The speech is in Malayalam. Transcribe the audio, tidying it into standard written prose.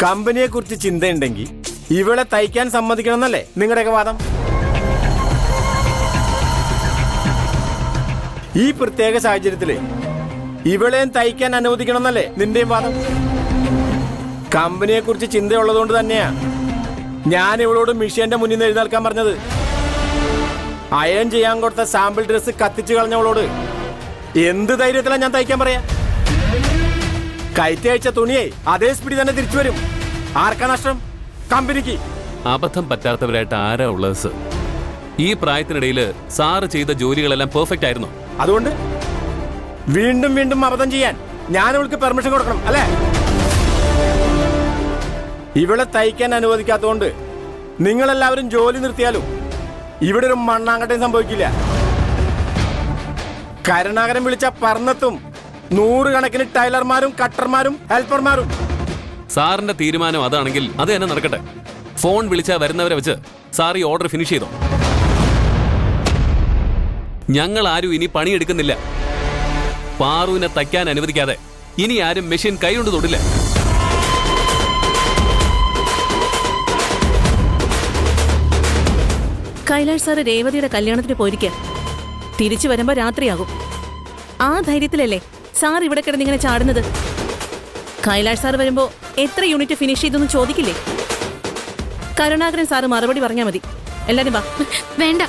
കമ്പനിയെ കുറിച്ച് ചിന്തയുണ്ടെങ്കിൽ ഇവളെ തയ്ക്കാൻ സമ്മതിക്കണമെന്നല്ലേ നിങ്ങളുടെയൊക്കെ വാദം? ഈ പ്രത്യേക സാഹചര്യത്തില് ഇവളെയും തയ്ക്കാൻ അനുവദിക്കണമെന്നല്ലേ നിന്റെയും വാദം? കമ്പനിയെ കുറിച്ച് ചിന്തയുള്ളതുകൊണ്ട് തന്നെയാ ഞാൻ ഇവളോട് മിഷ്യന്റെ മുന്നിൽ നിന്ന് എഴുന്നേൽക്കാൻ പറഞ്ഞത്. അയൺ ചെയ്യാൻ കൊടുത്ത സാമ്പിൾ ഡ്രസ് കത്തിച്ചു കളഞ്ഞവളോട് എന്ത് ധൈര്യത്തിലാണ് ഞാൻ തയ്ക്കാൻ പറയാ? കയറ്റി അയച്ച തുണിയെ അതേ സ്പീഡിൽ തന്നെ തിരിച്ചു വരും. ആർക്കാ നഷ്ടം? കമ്പനിക്ക്. അബദ്ധം പറ്റാത്തവരായിട്ട് ആരാ ഉള്ളത് സർ? ഈ പ്രായത്തിനിടയിൽ സാറ് ചെയ്ത ജോലികളെല്ലാം പെർഫെക്റ്റ് ആയിരുന്നു. അതുകൊണ്ട് വീണ്ടും വീണ്ടും അബദ്ധം ചെയ്യാൻ ഞാൻ ഇവൾക്ക് പെർമിഷൻ കൊടുക്കണം അല്ലേ? ഇവളെ തയ്ക്കാൻ അനുവദിക്കാത്തതുകൊണ്ട് നിങ്ങളെല്ലാവരും ജോലി നിർത്തിയാലും ഇവിടെ ഒരു മണ്ണാങ്കട്ടയും സംഭവിക്കില്ല. കരുണാകരൻ വിളിച്ച പറന്നെത്തും 100 കണക്കിന് ടൈലർമാരും കട്ടർമാരും ഹെൽപ്പർമാരും. സാറിന്റെ തീരുമാനം അതാണെങ്കിൽ അത് തന്നെ നടക്കട്ടെ. ഫോൺ വിളിച്ചാൽ വരുന്നവരെ വെച്ച് സാർ ഈ ഓർഡർ ഫിനിഷ് ചെയ്തോ. ഞങ്ങൾ ആരും ഇനി പണിയെടുക്കുന്നില്ല. പാറുവിനെ തയ്ക്കാൻ അനുവദിക്കാതെ ഇനി ആരും മെഷീൻ കൈകൊണ്ട് തൊടില്ല. കൈലാഷ് സാറ് രേവതിയുടെ കല്യാണത്തിന് പോയിരിക്കുക. തിരിച്ചു വരുമ്പോ രാത്രിയാകും. ആ ധൈര്യത്തിലല്ലേ സാർ ഇവിടെ കിടന്നിങ്ങനെ ചാടുന്നത്? കൈലാഷ് സാർ വരുമ്പോ എത്ര യൂണിറ്റ് ഫിനിഷ് ചെയ്തെന്ന് ചോദിക്കില്ലേ? കരുണാകരൻ സാറ് മറുപടി പറഞ്ഞാൽ മതി. എല്ലാരും വാ. വേണ്ട,